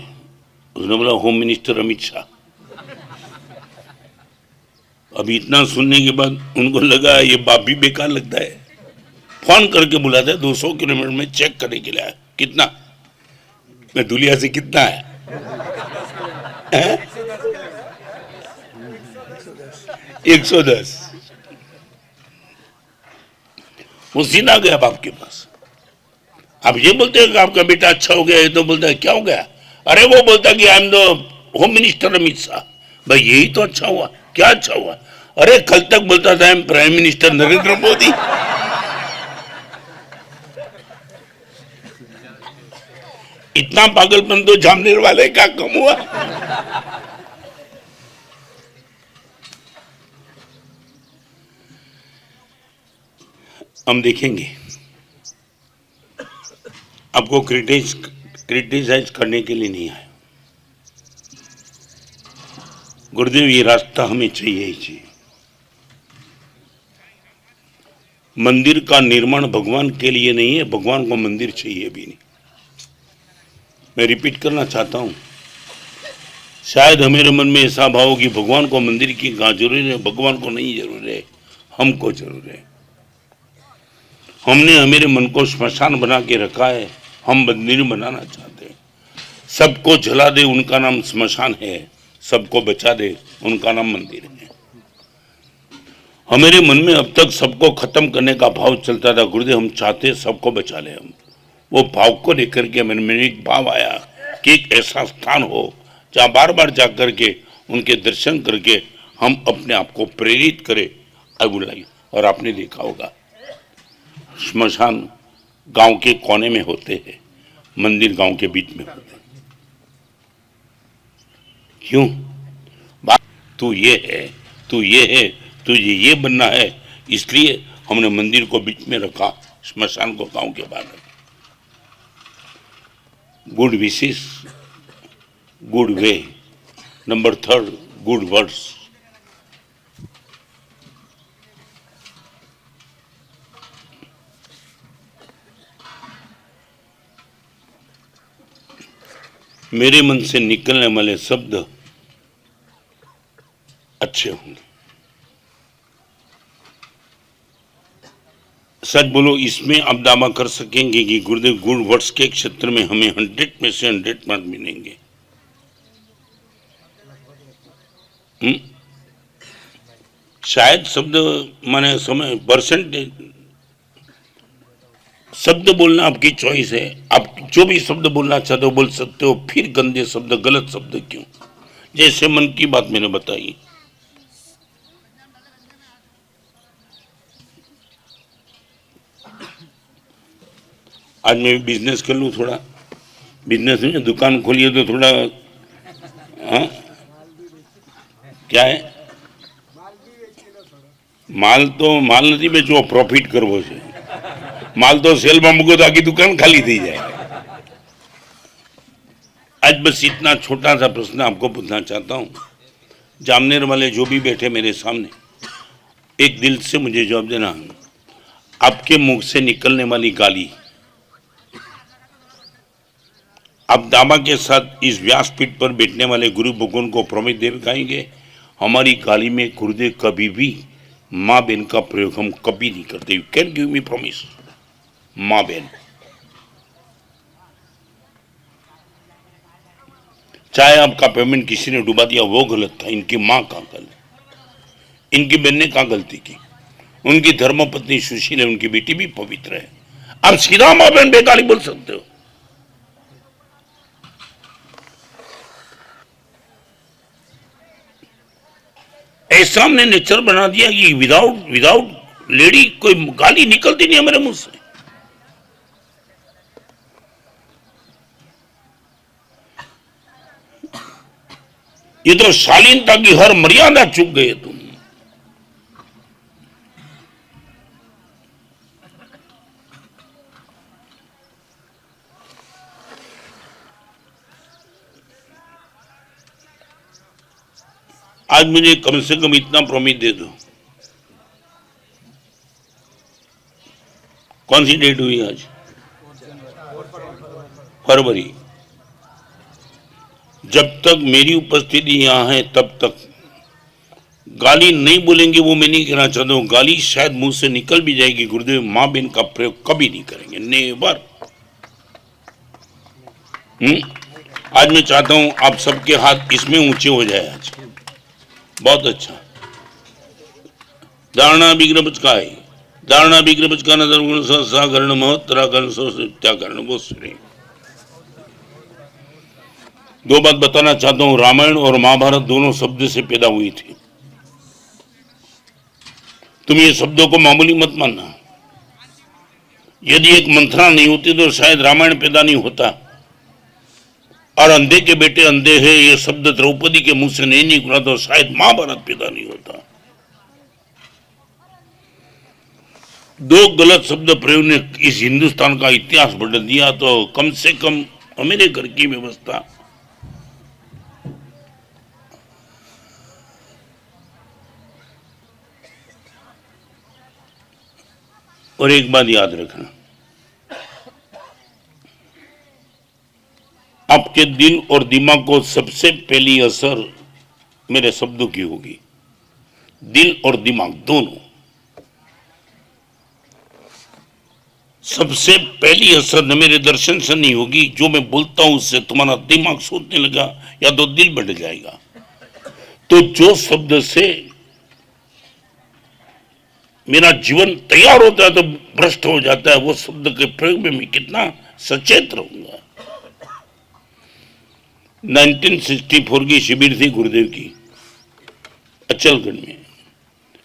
उसने बोला होम मिनिस्टर अमित शाह। अभी इतना सुनने के बाद उनको लगा ये बाप भी बेकार लगता है, फोन करके बुलाता है 200 किलोमीटर में चेक करने के लिए। कितना? मैं दुलिया से कितना है? 110। वो सीधा गया बाप के पास। आप ये बोलते हैं कि आपका बेटा अच्छा हो गया, ये तो बोलता है क्या हो गया? अरे वो बोलता कि I am the home minister Amit Shah. भाई यही तो अच्छा हुआ, क्या अच्छा हुआ? अरे कल तक बोलता था I am prime minister Narendra Modi. इतना पागलपन तो जामनेर वाले का कम हुआ। हम देखेंगे, आपको क्रिटिसाइज करने के लिए नहीं आए। गुरुदेव ये रास्ता हमें चाहिए ही चाहिए। मंदिर का निर्माण भगवान के लिए नहीं है, भगवान को मंदिर चाहिए भी नहीं। मैं रिपीट करना चाहता हूं, शायद हमारे मन में ऐसा भाव कि भगवान को मंदिर की कहाँ जरूरत है, भगवान को नहीं जरूरत है, हमको जरूरत है। हमने हमारे मन को श्मशान बना के रखा है, हम मंदिर बनाना चाहते हैं। सबको जला दे उनका नाम श्मशान है, सबको बचा दे उनका नाम मंदिर है। हमारे मन में अब तक सबको खत्म करने का भाव चलता था। गुरुदेव हम चाहते सबको बचा ले। हम वो भाव को लेकर के मन में एक भाव आया कि एक ऐसा स्थान हो जहाँ बार बार जा करके उनके दर्शन करके हम अपने आप को प्रेरित करें। आई वुड लाइक, और आपने देखा होगा श्मशान गांव के कोने में होते हैं, मंदिर गांव के बीच में होते हैं। क्यों? बात तू ये है, तू ये है, तुझे ये बनना है, इसलिए हमने मंदिर को बीच में रखा, श्मशान को गांव के बाहर रखा। गुड विशेष, good way, number 3 good words. मेरे मन से निकलने वाले शब्द अच्छे होंगे। सच बोलो, इसमें आप दावा कर सकेंगे कि गुरुदेव गुड वर्ड्स के क्षेत्र में हमें 100 में से 100 मार्क मिलेंगे? शायद शब्द माने समय परसेंटेज, शब्द बोलना आपकी चॉइस है। आप जो भी शब्द बोलना चाहते हो बोल सकते हो। फिर गंदे शब्द, गलत शब्द क्यों? जैसे मन की बात मैंने बताई, आज मैं बिजनेस कर लूँ, थोड़ा बिजनेस में दुकान खोलिए तो थोड़ा, हाँ क्या है, माल तो माल नहीं बेचो, प्रॉफिट करवो છે। माल तो सेल में मुको तो आखी दुकान खाली थी जाए। आज बस इतना छोटा सा प्रश्न आपको पूछना चाहता हूँ। जामनेर वाले जो भी बैठे मेरे सामने, एक दिल से मुझे जवाब देना, आपके मुख से निकलने वाली गाली आप दावा के साथ इस व्यासपीठ पर बैठने वाले गुरु भगवान को प्रॉमिस दे गाएंगे, हमारी गाली में गुरुदेव कभी भी माँ बहन का प्रयोग हम कभी नहीं करते। You can give me promise? माँ बहन, चाहे आपका पेमेंट किसी ने डुबा दिया वो गलत था, इनकी माँ का गलत, इनकी बहन ने क्या गलती की? उनकी धर्मपत्नी सुशील है, उनकी बेटी भी पवित्र है। आप सीधा माँ बहन बेगाली बोल सकते हो? ऐसा हमने नेचर बना दिया कि विदाउट लेडी कोई गाली निकलती नहीं हमारे मुंह से। ये तो शालीनता की हर मर्यादा चूक गए तुम। आज मुझे कम से कम इतना प्रॉमिस दे दो। कौन सी डेट हुई आज? फरवरी। जब तक मेरी उपस्थिति यहां है तब तक गाली नहीं बोलेंगे। वो मैं नहीं कहना चाहता हूं, गाली शायद मुंह से निकल भी जाएगी। गुरुदेव मां बहन का प्रयोग कभी नहीं करेंगे, नेवर। आज मैं चाहता हूं आप सबके हाथ इसमें ऊंचे हो जाए। आज बहुत अच्छा, धारणा विग्रह बचकाय, धारणा विग्रह बचका नजर गुण सागरण महोत्तराकरण सत्याकरण वो श्री। दो बात बताना चाहता हूं, रामायण और महाभारत दोनों शब्द से पैदा हुई थी। तुम ये शब्दों को मामूली मत मानना। यदि एक मंथरा नहीं होती तो शायद रामायण पैदा नहीं होता, और अंधे के बेटे अंधे हैं ये शब्द द्रौपदी के मुंह से नहीं निकला तो शायद महाभारत पैदा नहीं होता। दो गलत शब्द प्रयोग ने इस हिंदुस्तान का इतिहास बदल दिया, तो कम से कम मेरे घर की व्यवस्था और एक बात याद रखना, आपके दिल और दिमाग को सबसे पहली असर मेरे शब्दों की होगी। दिल और दिमाग दोनों सबसे पहली असर न मेरे दर्शन से नहीं होगी, जो मैं बोलता हूं उससे तुम्हारा दिमाग सोचने लगा या तो दिल बढ़ जाएगा। तो जो शब्द से मेरा जीवन तैयार होता है तो भ्रष्ट हो जाता है, वो शब्द के प्रयोग में मैं कितना सचेत रहूंगा। 1964 की शिविर थी गुरुदेव की अचलगढ़ में।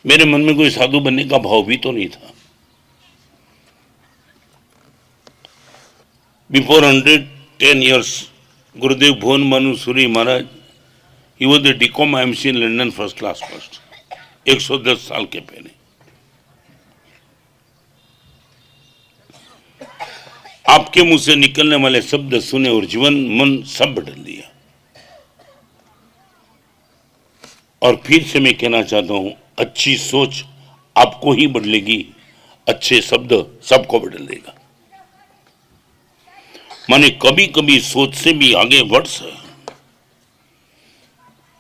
मेरे मन में कोई साधु बनने का भाव भी तो नहीं था। Before 110 years, Gurudev Bhuvan Manusuri Maharaj, he was the डिकॉम IMC in London first class first, 110 साल के पहले। आपके मुंह से निकलने वाले शब्द सुने और जीवन मन सब बदल दिया। और फिर से मैं कहना चाहता हूं, अच्छी सोच आपको ही बदलेगी, अच्छे शब्द सबको बदल देगा। माने कभी कभी सोच से भी आगे बढ़ सकते।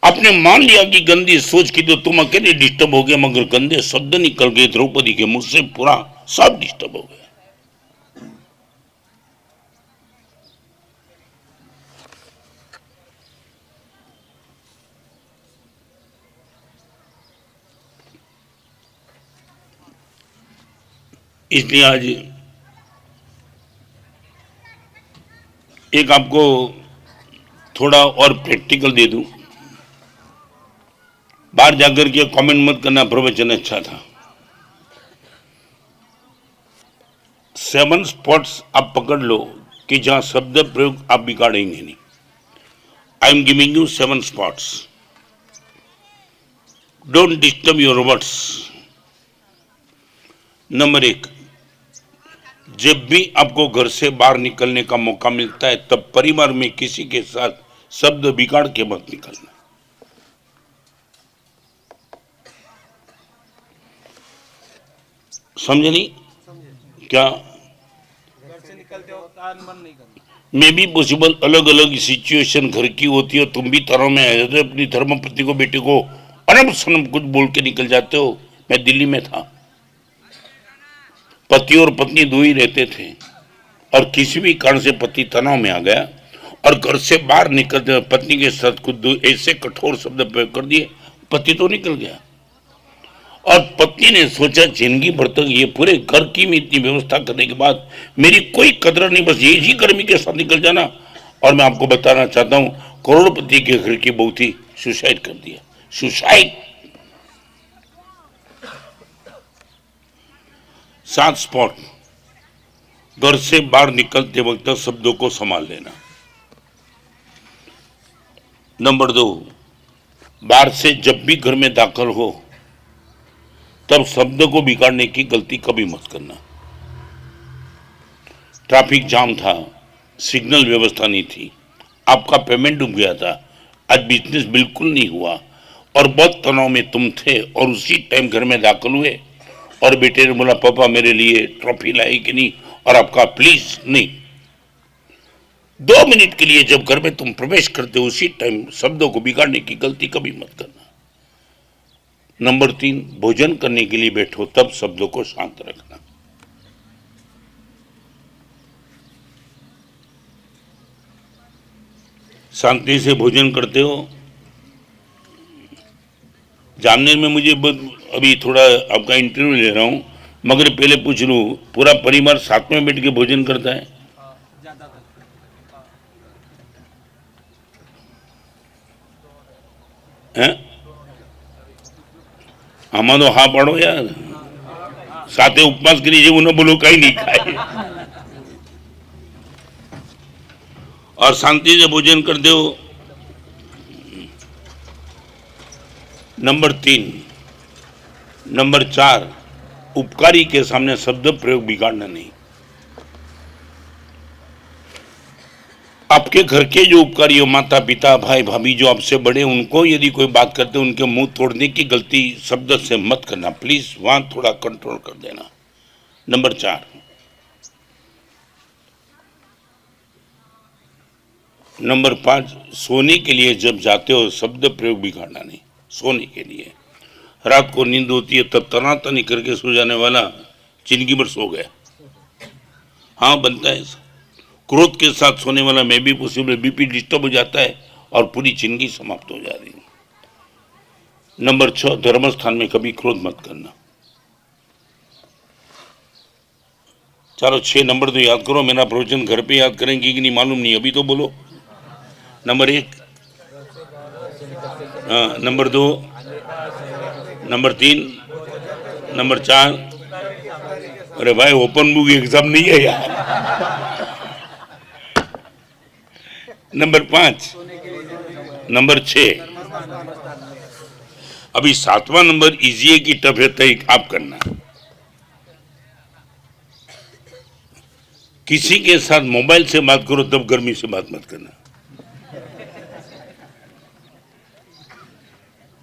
आपने मान लिया कि गंदी सोच की तो तुम अकेले डिस्टर्ब हो गए, मगर गंदे शब्द निकल गए द्रौपदी के मुंह से, पूरा सब डिस्टर्ब हो गया। इसलिए आज एक आपको थोड़ा और प्रैक्टिकल दे दूं। बाहर जाकर के कमेंट मत करना प्रवचन अच्छा था। 7 स्पॉट्स आप पकड़ लो कि जहां शब्द प्रयोग आप बिगाड़ेंगे नहीं। I am giving you 7 spots. Don't disturb your words. Number 1, जब भी आपको घर से बाहर निकलने का मौका मिलता है तब परिवार में किसी के साथ शब्द बिगाड़ के मत निकलना। समझे नहीं क्या? घर से निकलते हो कान बंद नहीं करना। मे भी पॉसिबल अलग अलग सिचुएशन घर की होती है, तुम भी तरह में आए थे, अपनी धर्मपत्नी को बेटे को अनब सनम कुछ बोल के निकल जाते हो। मैं दिल्ली में था, पति और पत्नी दो ही रहते थे, और किसी भी कारण से पति तनाव में आ गया और घर से बाहर निकलते पत्नी के साथ खुद ऐसे कठोर शब्द प्रयोग कर दिए, पति तो निकल गया। और पत्नी ने सोचा जिंदगी भर तक ये पूरे घर की में इतनी व्यवस्था करने के बाद मेरी कोई कदर नहीं, बस ये ही गर्मी के साथ निकल जाना। और मैं आपको बताना चाहता हूं, करोड़पति के घर की बहुत ही सुसाइड कर दिया। सुसाइड। 7 स्पॉट घर से बाहर निकलते वक्त शब्दों को संभाल लेना। नंबर 2, बाहर से जब भी घर में दाखिल हो तब शब्द को बिगाड़ने की गलती कभी मत करना। ट्रैफिक जाम था, सिग्नल व्यवस्था नहीं थी, आपका पेमेंट डूब गया था, आज बिजनेस बिल्कुल नहीं हुआ और बहुत तनाव में तुम थे, और उसी टाइम घर में दाखिल हुए और बेटे ने बोला पापा मेरे लिए ट्रॉफी लाई कि नहीं, और आपका प्लीज नहीं। 2 मिनट के लिए जब घर में तुम प्रवेश करते हो उसी टाइम शब्दों को बिगाड़ने की गलती कभी मत करना। नंबर 3, भोजन करने के लिए बैठो तब शब्दों को शांत रखना। शांति से भोजन करते हो। जानने में मुझे अभी थोड़ा आपका इंटरव्यू ले रहा हूँ, मगर पहले पूछ लूँ, पूरा परिवार साथ में बैठ के भोजन करता है? ज्यादातर हैं? આમાં તો હા પાડો યાર, સાથે ઉપવાસ કરી જેવું ન બોલો, કઈ नहीं खाए और शांति से भोजन कर दो। नंबर 3, नंबर 4, उपकारी के सामने शब्द प्रयोग बिगाड़ना नहीं। आपके घर के जो उपकारी हो, माता पिता भाई भाभी जो आपसे बड़े, उनको यदि कोई बात करते उनके मुंह तोड़ने की गलती शब्द से मत करना प्लीज, वहां थोड़ा कंट्रोल कर देना। नंबर 4, नंबर 5, सोने के लिए जब जाते हो शब्द प्रयोग बिगाड़ना नहीं। सोने के लिए रात को नींद होती है तब तनातनी करके सो जाने वाला जिंदगी भर सो गया। हाँ बनता है ऐसा। क्रोध के साथ सोने वाला मैं भी पॉसिबल, बीपी डिस्टर्ब हो जाता है और पूरी जिंदगी समाप्त हो जा रही है। नंबर 6, धर्म स्थान में कभी क्रोध मत करना। चलो 6 नंबर तो याद करो, मेरा प्रवचन घर पे याद करेंगे कि नहीं मालूम नहीं, अभी तो बोलो। नंबर 1, हाँ, नंबर 2, नंबर 3, नंबर 4, अरे भाई ओपन बुक एग्जाम नहीं है यार। नंबर 5, नंबर 6, अभी 7वां नंबर इजी है कि टफ है, तय आप करना। किसी के साथ मोबाइल से बात करो तब गर्मी से बात मत करना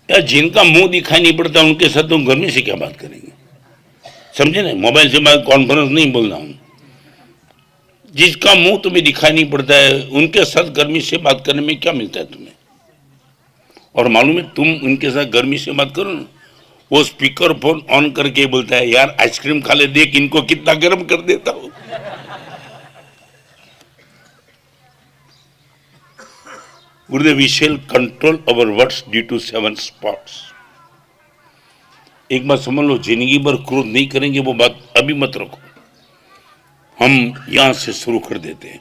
यार, जिनका मुंह दिखाई नहीं पड़ता उनके साथ तुम गर्मी से क्या बात करेंगे, समझे ना? मोबाइल से बात, कॉन्फ्रेंस नहीं बोल रहा हूं। जिसका मुंह तुम्हें दिखाई नहीं पड़ता है उनके साथ गर्मी से बात करने में क्या मिलता है तुम्हें? और मालूम है, तुम उनके साथ गर्मी से बात करो ना, वो स्पीकर फोन ऑन करके बोलता है यार आइसक्रीम खा ले, देख इनको कितना गर्म कर देता हूं। Gurudev, we shall control our words due to 7 spots. एक बात समझ लो, जिंदगी भर क्रोध नहीं करेंगे, वो बात अभी मत रखो, हम यहां से शुरू कर देते हैं।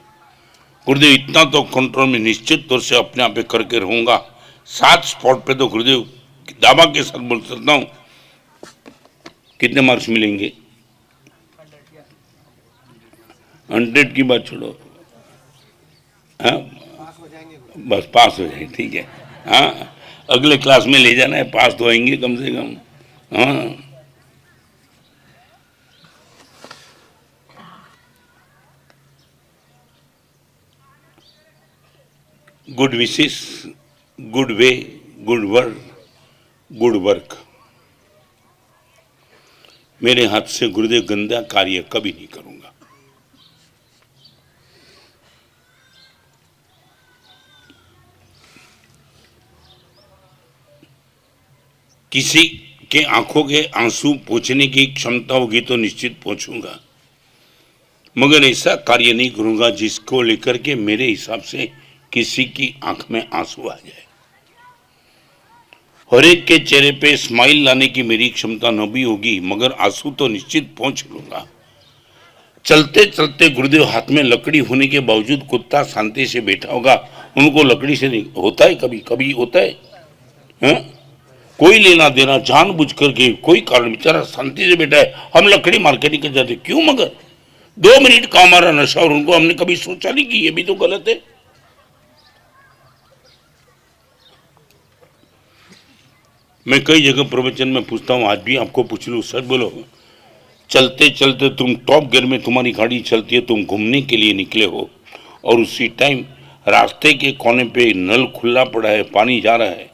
गुरुदेव, इतना तो कंट्रोल में निश्चित तौर से अपने आप पे करके रहूंगा। 7 स्पॉट पे तो गुरुदेव दावा के साथ बोल सकता हूं। कितने मार्क्स मिलेंगे? 100 की बात छोड़ो, हाँ बस पास हो जाए, ठीक है। हाँ, अगले क्लास में ले जाना है, पास तो आएंगे कम से कम। हाँ, गुड विशेष, good way, good word, good work. मेरे हाथ से गुरुदेव गंदा कार्य कभी नहीं करूंगा। किसी के आंखों के आंसू पोंछने की क्षमता होगी तो निश्चित पोंछूंगा, मगर ऐसा कार्य नहीं करूंगा जिसको लेकर के मेरे हिसाब से किसी की आंख में आंसू आ जाए। हर एक के चेहरे पे स्माइल लाने की मेरी क्षमता न भी होगी, मगर आंसू तो निश्चित पहुंच लूंगा। चलते चलते गुरुदेव हाथ में लकड़ी होने के बावजूद कुत्ता शांति से बैठा होगा, उनको लकड़ी से नहीं होता है, कभी कभी होता है, हैं? कोई लेना देना जानबूझ करके कोई कारण, बेचारा शांति से बैठा है, हम लकड़ी मार के निकल जाते, क्यों? मगर 2 मिनट का हमारा नशा और उनको हमने कभी सोचा नहीं कि ये भी तो गलत है। मैं कई जगह प्रवचन में पूछता हूं, आज भी आपको पूछ लूं, सच बोलो, चलते चलते तुम टॉप गियर में तुम्हारी गाड़ी चलती है, तुम घूमने के लिए निकले हो और उसी टाइम रास्ते के कोने पे नल खुला पड़ा है, पानी जा रहा है,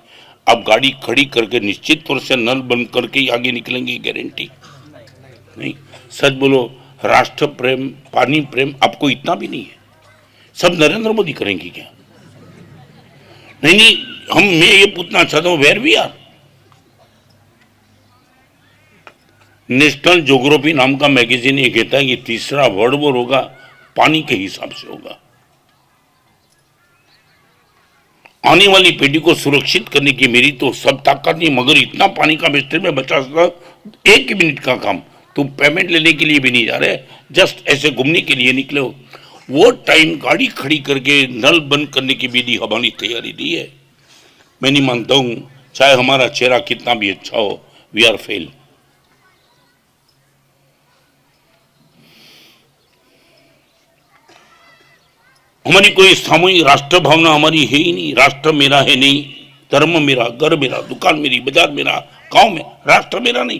आप गाड़ी खड़ी करके निश्चित तौर से नल बंद करके ही आगे निकलेंगे? गारंटी नहीं। सच बोलो, राष्ट्र प्रेम, पानी प्रेम आपको इतना भी नहीं है? सब नरेंद्र मोदी करेंगे क्या? नहीं नहीं, मैं ये पूछना चाहता हूं, where we are? National geography नाम का मैगजीन ये कहता है कि तीसरा वर्ल्ड वॉर होगा पानी के हिसाब से होगा। आने वाली पीढ़ी को सुरक्षित करने की मेरी तो सब ताकत नहीं, मगर इतना पानी का वेस्टेज में बचा सकता। एक ही मिनट का काम, तुम पेमेंट लेने के लिए भी नहीं जा रहे, जस्ट ऐसे घूमने के लिए निकले हो। वो टाइम गाड़ी खड़ी करके नल बंद करने की भी हमारी तैयारी नहीं है। मैं नहीं मानता हूं, चाहे हमारा चेहरा कितना भी अच्छा हो, वी आर फेल। हमारी कोई सामूहिक राष्ट्र भावना हमारी है ही नहीं। राष्ट्र मेरा है नहीं, धर्म मेरा, घर मेरा, दुकान मेरी, बाजार मेरा, गांव में, राष्ट्र मेरा नहीं।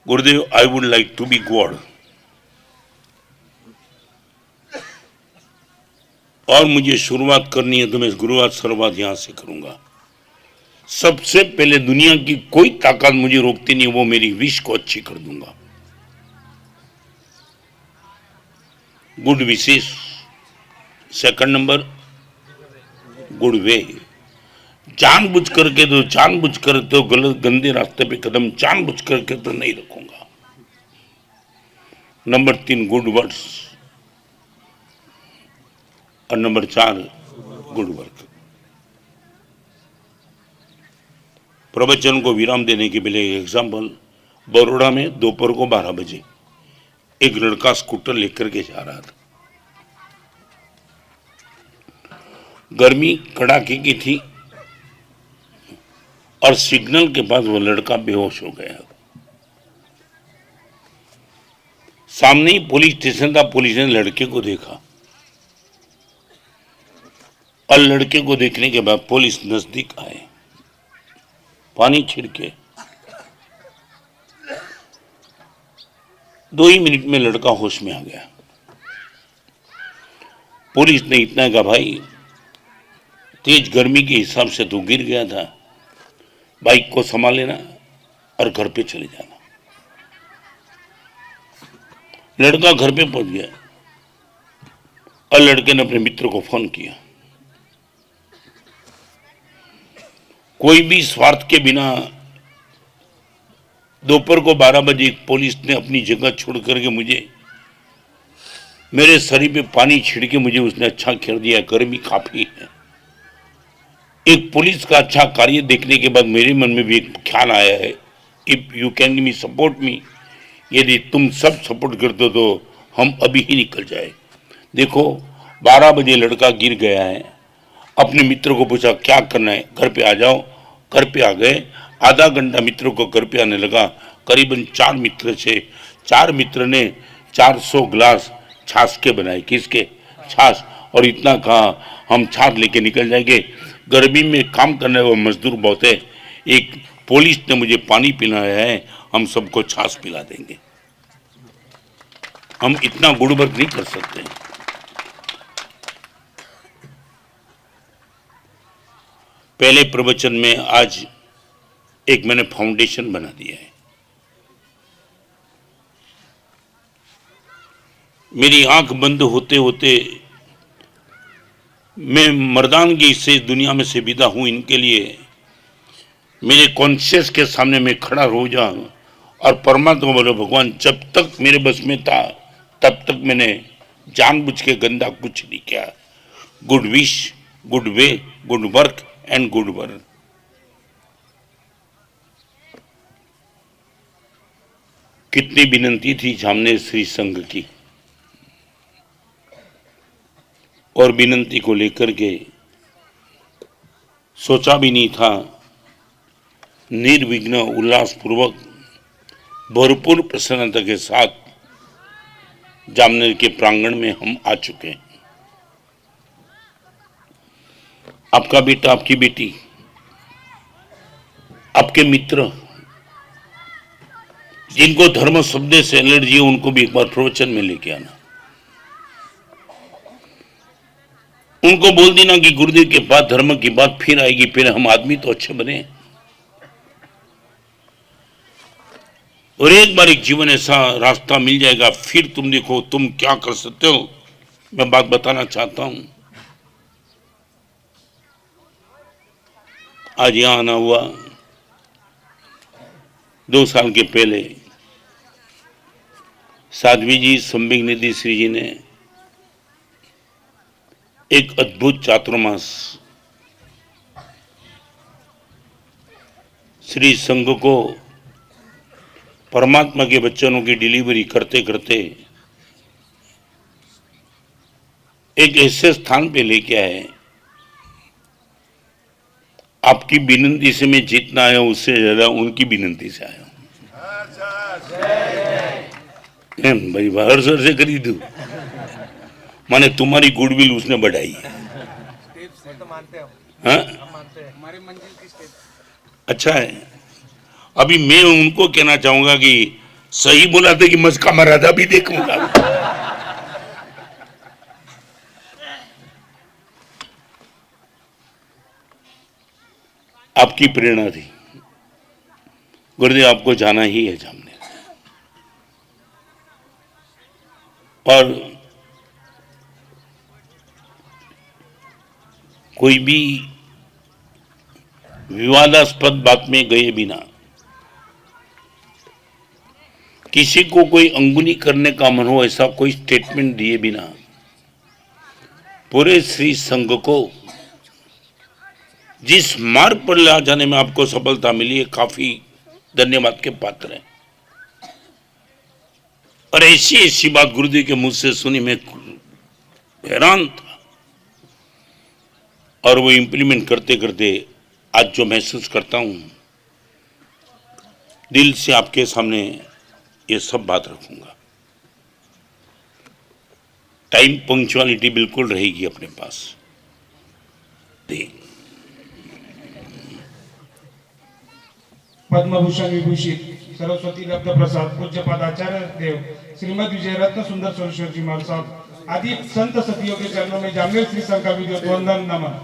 Gurudev, I would like to be God. और मुझे शुरुआत करनी है तो मैं गुरुवार शुरुआत यहां से करूंगा। सबसे पहले दुनिया की कोई ताकत मुझे रोकती नहीं, वो मेरी विश को अच्छी कर दूंगा। गुड विशेष। Second number, good way. जानबूझ करके तो गलत गंदे रास्ते पे कदम जानबूझ करके तो नहीं रखूंगा। Number 3, good words. और नंबर 4, गुड वर्क। प्रवचन को विराम देने के पहले एग्जाम्पल, बड़ौदा में दोपहर को 12 बजे एक लड़का स्कूटर लेकर के जा रहा था। गर्मी कड़ाके की थी और सिग्नल के पास वो लड़का बेहोश हो गया। सामने ही पुलिस स्टेशन था। पुलिस ने लड़के को देखा और लड़के को देखने के बाद पुलिस नजदीक आए, पानी छिड़के। 2 ही मिनट में लड़का होश में आ गया। पुलिस ने इतना कहा, भाई तेज गर्मी के हिसाब से तो गिर गया था, बाइक को संभाल लेना और घर पे चले जाना। लड़का घर पे पहुंच गया और लड़के ने अपने मित्र को फोन किया। कोई भी स्वार्थ के बिना दोपहर को 12 बजे पुलिस ने अपनी जगह छोड़ करके मुझे, मेरे शरीर पे पानी छिड़के मुझे उसने अच्छा कर दिया। गर्मी काफी है। एक पुलिस का अच्छा कार्य देखने के बाद मेरे मन में भी एक ख्याल आया है, if you can me support me, यदि तुम सब सपोर्ट करते हो तो हम अभी ही निकल जाए। देखो 12 बजे लड़का गिर गया है। अपने मित्र को पूछा क्या करना है, घर पे आ जाओ। घर पे आ गए। आधा घंटा मित्रों को घर पे आने लगा। करीबन 4 मित्र थे। 4 मित्र ने 400 गिलास छाछ के बनाए। किसके? छाछ। और इतना कहा हम छाछ लेके निकल जाएंगे, गर्मी में काम करने वाले मजदूर बहुत है, एक पुलिस ने मुझे पानी पिलाया है, हम सबको छाछ पिला देंगे। हम इतना गुड़वर्क नहीं कर सकते। पहले प्रवचन में आज एक मैंने फाउंडेशन बना दिया है। मेरी आंख बंद होते होते मैं मर्दानगी से इस दुनिया में से विदा हूं। इनके लिए मेरे कॉन्शियस के सामने मैं खड़ा हो जाऊं और परमात्मा बोले, भगवान जब तक मेरे बस में था तब तक मैंने जानबूझ के गंदा कुछ नहीं किया। Good wish, good way, good work and good work. कितनी विनंती थी सामने श्री संघ की, और विनंती को लेकर के सोचा भी नहीं था। निर्विघ्न, उल्लासपूर्वक, भरपूर प्रसन्नता के साथ जामनेर के प्रांगण में हम आ चुके हैं। आपका बेटा, आपकी बेटी, आपके मित्र जिनको धर्म शब्द से एलर्जी है, उनको भी एक बार प्रवचन में लेके आना। उनको बोल देना कि गुरुदेव के बाद धर्म की बात फिर आएगी, फिर हम आदमी तो अच्छे बने। और एक बार एक जीवन ऐसा रास्ता मिल जाएगा, फिर तुम देखो तुम क्या कर सकते हो। मैं बात बताना चाहता हूं। आज यहां आना हुआ 2 साल के पहले साध्वी जी संवेग श्री जी ने एक अद्भुत चातुर्मास श्री संघ को परमात्मा के वचनों की डिलीवरी करते करते एक ऐसे स्थान पे लेके आए। आपकी विनती से मैं जितना आया हूं उससे ज्यादा उनकी विनती से आया हूं। भाई बाहर सर से खरीद दू माने तुम्हारी गुडविल उसने बढ़ाई है। तो मानते हो, हाँ हम मानते हैं हमारी मंजिल की स्टेप। अच्छा है। अभी मैं उनको कहना चाहूंगा कि सही बोला था कि मस्का मरादा भी देखूंगा। आपकी प्रेरणा थी गुरुदेव, आपको जाना ही है जामनेर। और कोई भी विवादास्पद बात में गए बिना, किसी को कोई अंगुली करने का मन हो ऐसा कोई स्टेटमेंट दिए बिना पूरे श्री संघ को जिस मार्ग पर ले जाने में आपको सफलता मिली है, काफी धन्यवाद के पात्र है। और ऐसी ऐसी बात गुरुदेव के मुंह से सुनी, मैं हैरान था। और वो इंप्लीमेंट करते करते आज जो महसूस करता हूं, दिल से आपके सामने ये सब बात रखूंगा। टाइम पंक्चुअलिटी बिल्कुल रहेगी अपने पास। पद्म भूषण विभूषित सरस्वती लब्ध प्रसाद पूज्य पदाचार्य देव श्रीमद विजय रत्न सुंदर सरस्वती जी महाराज साहब आदि संत सतियों के चरणों में जामनेर श्री संघ का विधिवत वंदन नमन।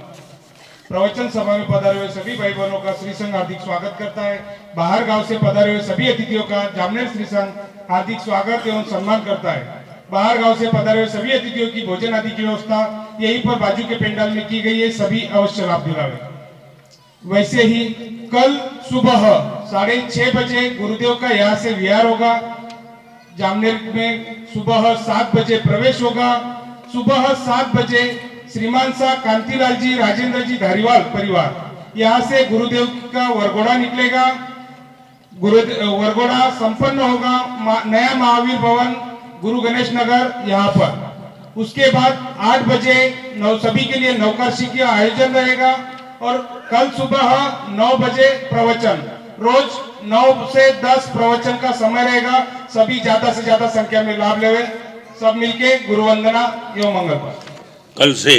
प्रवचन सभा में पधारे हुए सभी भाई बहनों का श्री संघ हार्दिक स्वागत करता है। बाहर गांव से पधारे हुए सभी अतिथियों का जामनेर श्री संघ हार्दिक स्वागत एवं सम्मान करता है। बाहर गांव से पधारे हुए सभी अतिथियों की भोजन आदि की व्यवस्था यहीं पर बाजू के पंडाल में की गई है, सभी अवश्य लाभ दिलावे। वैसे ही कल सुबह 6:30 बजे गुरुदेव का यहाँ से विहार होगा। जामनेर में सुबह 7 बजे प्रवेश होगा। सुबह 7 बजे श्रीमान सा कांतिलाल जी राजेंद्र जी धारीवाल परिवार यहाँ से गुरुदेव का वरघोड़ा निकलेगा। वरघोड़ा संपन्न होगा नया महावीर भवन गुरु गणेश नगर यहाँ पर। उसके बाद 8 बजे सभी के लिए नवकाशी का आयोजन रहेगा और कल सुबह 9 बजे प्रवचन, रोज 9 से 10 प्रवचन का समय रहेगा। सभी ज्यादा से ज्यादा संख्या में लाभ लेवे। सब मिलके गुरु वंदना एवं मंगल। कल से